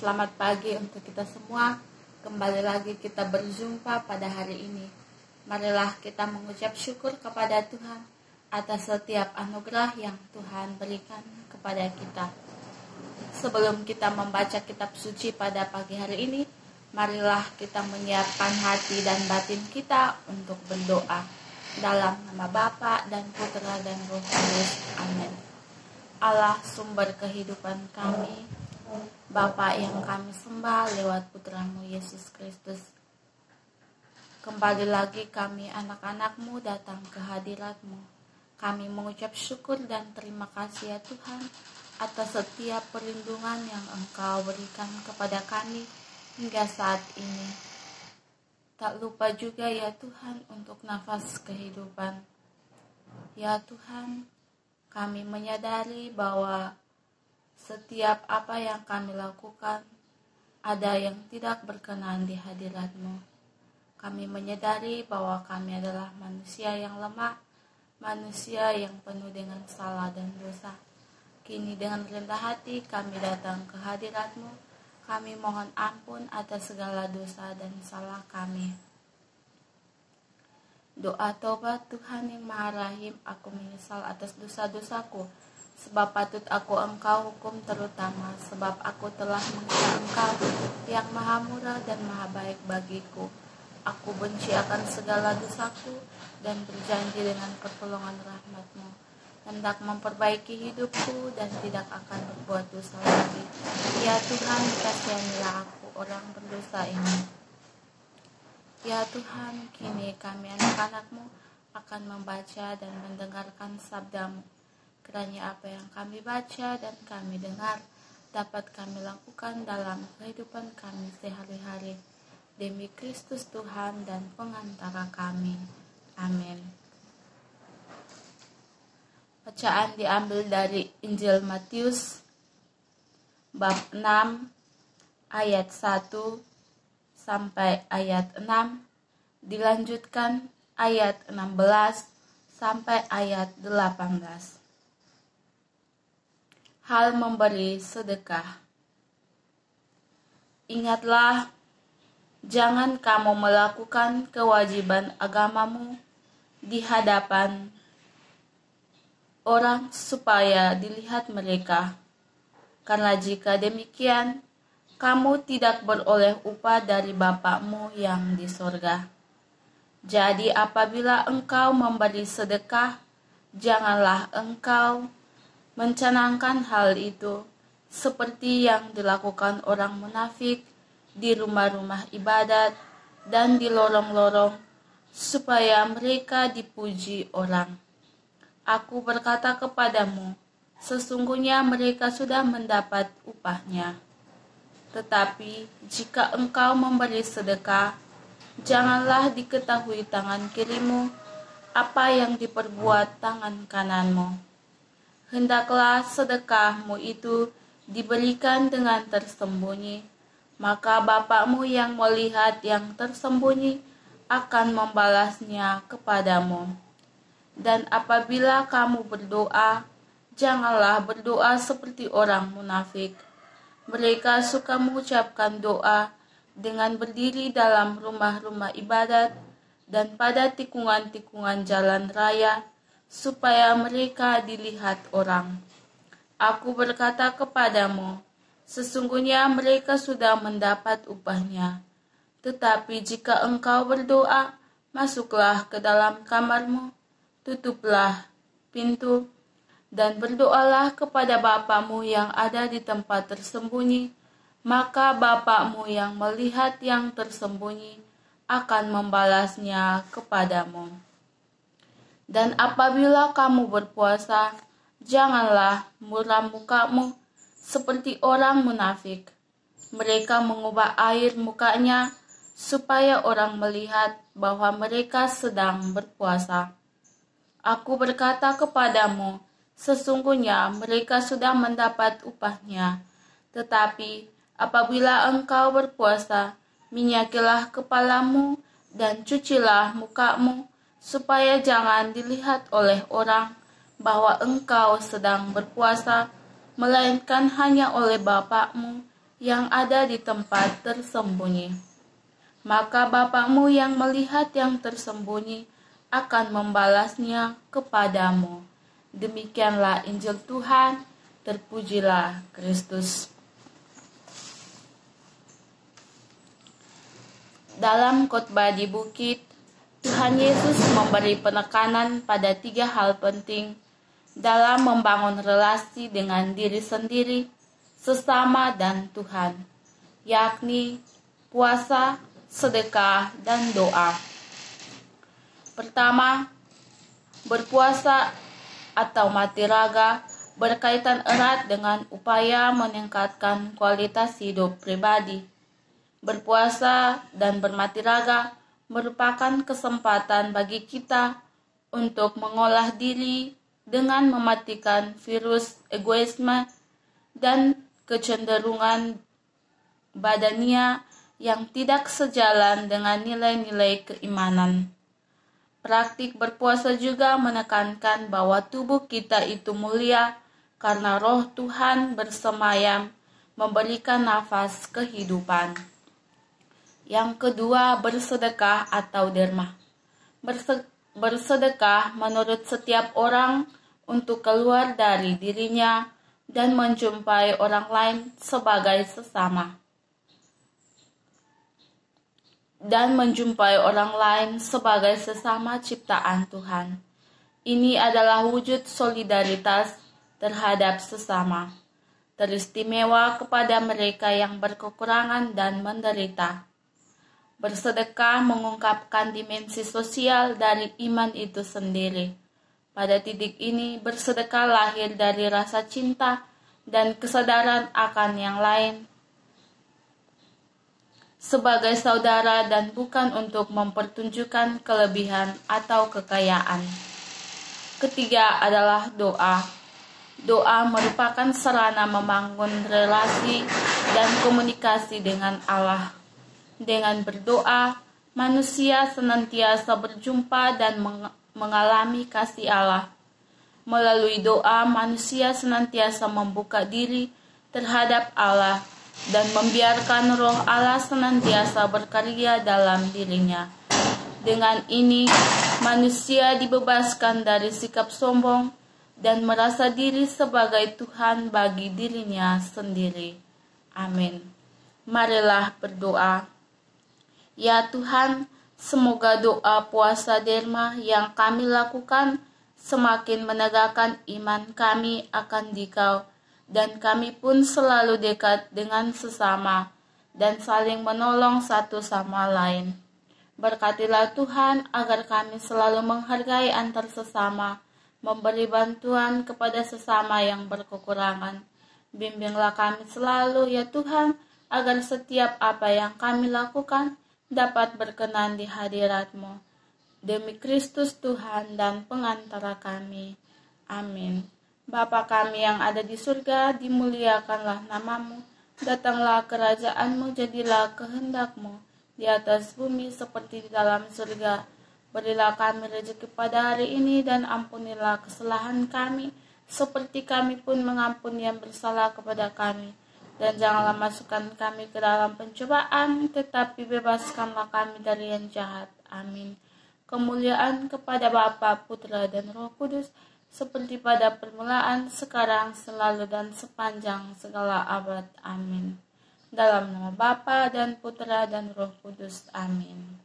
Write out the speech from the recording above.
Selamat pagi untuk kita semua. Kembali lagi kita berjumpa pada hari ini. Marilah kita mengucap syukur kepada Tuhan atas setiap anugerah yang Tuhan berikan kepada kita. Sebelum kita membaca kitab suci pada pagi hari ini, marilah kita menyiapkan hati dan batin kita untuk berdoa. Dalam nama Bapa dan Putra dan Roh Kudus. Amin. Allah sumber kehidupan kami, Bapa yang kami sembah lewat Putramu Yesus Kristus. Kembali lagi kami anak-anak-Mu datang ke hadirat-Mu. Kami mengucap syukur dan terima kasih ya Tuhan atas setiap perlindungan yang Engkau berikan kepada kami hingga saat ini. Tak lupa juga ya Tuhan untuk nafas kehidupan. Ya Tuhan, kami menyadari bahwa setiap apa yang kami lakukan ada yang tidak berkenan di hadirat-Mu. Kami menyadari bahwa kami adalah manusia yang lemah, manusia yang penuh dengan salah dan dosa. Kini dengan rendah hati kami datang ke hadirat-Mu. Kami mohon ampun atas segala dosa dan salah kami. Doa taubat Tuhan yang Maha Rahim, aku menyesal atas dosa-dosaku, sebab patut aku Engkau hukum terutama, sebab aku telah mengira Engkau yang Maha Murah dan Maha Baik bagiku. Aku benci akan segala dosaku dan berjanji dengan pertolongan rahmat-Mu, hendak memperbaiki hidupku dan tidak akan berbuat dosa lagi. Ya Tuhan, kasihanilah aku orang berdosa ini. Ya Tuhan, kini kami anak-anak-Mu akan membaca dan mendengarkan sabda-Mu. Kiranya apa yang kami baca dan kami dengar dapat kami lakukan dalam kehidupan kami sehari-hari. Demi Kristus Tuhan dan pengantara kami. Amin. Bacaan diambil dari Injil Matius bab 6 ayat 1 sampai ayat 6, dilanjutkan ayat 16 sampai ayat 18. Hal memberi sedekah. Ingatlah, jangan kamu melakukan kewajiban agamamu di hadapan orang supaya dilihat mereka. Karena jika demikian, kamu tidak beroleh upah dari Bapa-Mu yang di sorga. Jadi apabila engkau memberi sedekah, janganlah engkau mencanangkan hal itu seperti yang dilakukan orang munafik di rumah-rumah ibadat dan di lorong-lorong, supaya mereka dipuji orang. Aku berkata kepadamu, sesungguhnya mereka sudah mendapat upahnya. Tetapi jika engkau memberi sedekah, janganlah diketahui tangan kirimu apa yang diperbuat tangan kananmu. Hendaklah sedekahmu itu diberikan dengan tersembunyi, maka Bapa-Mu yang melihat yang tersembunyi akan membalasnya kepadamu. Dan apabila kamu berdoa, janganlah berdoa seperti orang munafik. Mereka suka mengucapkan doa dengan berdiri dalam rumah-rumah ibadat dan pada tikungan-tikungan jalan raya, supaya mereka dilihat orang. Aku berkata kepadamu, sesungguhnya mereka sudah mendapat upahnya. Tetapi jika engkau berdoa, masuklah ke dalam kamarmu, tutuplah pintu, dan berdoalah kepada Bapa-Mu yang ada di tempat tersembunyi, maka Bapa-Mu yang melihat yang tersembunyi akan membalasnya kepadamu. Dan apabila kamu berpuasa, janganlah muram mukamu seperti orang munafik. Mereka mengubah air mukanya supaya orang melihat bahwa mereka sedang berpuasa. Aku berkata kepadamu, sesungguhnya mereka sudah mendapat upahnya. Tetapi apabila engkau berpuasa, minyakilah kepalamu dan cucilah mukamu, supaya jangan dilihat oleh orang bahwa engkau sedang berpuasa, melainkan hanya oleh Bapa-Mu yang ada di tempat tersembunyi. Maka Bapakmu yang melihat yang tersembunyi akan membalasnya kepadamu. Demikianlah Injil Tuhan, terpujilah Kristus. Dalam khotbah di bukit, Tuhan Yesus memberi penekanan pada 3 hal penting dalam membangun relasi dengan diri sendiri, sesama, dan Tuhan, yakni puasa, sedekah, dan doa. Pertama, berpuasa atau mati raga berkaitan erat dengan upaya meningkatkan kualitas hidup pribadi. Berpuasa dan bermati raga merupakan kesempatan bagi kita untuk mengolah diri dengan mematikan virus egoisme dan kecenderungan badania yang tidak sejalan dengan nilai-nilai keimanan. Praktik berpuasa juga menekankan bahwa tubuh kita itu mulia karena Roh Tuhan bersemayam memberikan nafas kehidupan. Yang kedua, bersedekah atau derma. Bersedekah menurut setiap orang untuk keluar dari dirinya dan menjumpai orang lain sebagai sesama. Ciptaan Tuhan. Ini adalah wujud solidaritas terhadap sesama, teristimewa kepada mereka yang berkekurangan dan menderita. Bersedekah mengungkapkan dimensi sosial dari iman itu sendiri. Pada titik ini, bersedekah lahir dari rasa cinta dan kesadaran akan yang lain sebagai saudara dan bukan untuk mempertunjukkan kelebihan atau kekayaan. Ketiga adalah doa. Doa merupakan sarana membangun relasi dan komunikasi dengan Allah. Dengan berdoa, manusia senantiasa berjumpa dan mengalami kasih Allah. Melalui doa, manusia senantiasa membuka diri terhadap Allah dan membiarkan Roh Allah senantiasa berkarya dalam dirinya. Dengan ini, manusia dibebaskan dari sikap sombong dan merasa diri sebagai Tuhan bagi dirinya sendiri. Amin. Marilah berdoa. Ya Tuhan, semoga doa puasa derma yang kami lakukan semakin menegakkan iman kami akan Dikau, dan kami pun selalu dekat dengan sesama dan saling menolong satu sama lain. Berkatilah Tuhan agar kami selalu menghargai antar sesama, memberi bantuan kepada sesama yang berkekurangan. Bimbinglah kami selalu ya Tuhan, agar setiap apa yang kami lakukan dapat berkenan di hadirat-Mu. Demi Kristus Tuhan dan pengantara kami. Amin. Bapa kami yang ada di surga, dimuliakanlah nama-Mu. Datanglah kerajaan-Mu, jadilah kehendak-Mu di atas bumi seperti di dalam surga. Berilah kami rezeki pada hari ini dan ampunilah kesalahan kami, seperti kami pun mengampuni yang bersalah kepada kami. Dan janganlah masukkan kami ke dalam pencobaan, tetapi bebaskanlah kami dari yang jahat. Amin. Kemuliaan kepada Bapa, Putra, dan Roh Kudus, seperti pada permulaan, sekarang, selalu, dan sepanjang segala abad. Amin. Dalam nama Bapa dan Putra dan Roh Kudus. Amin.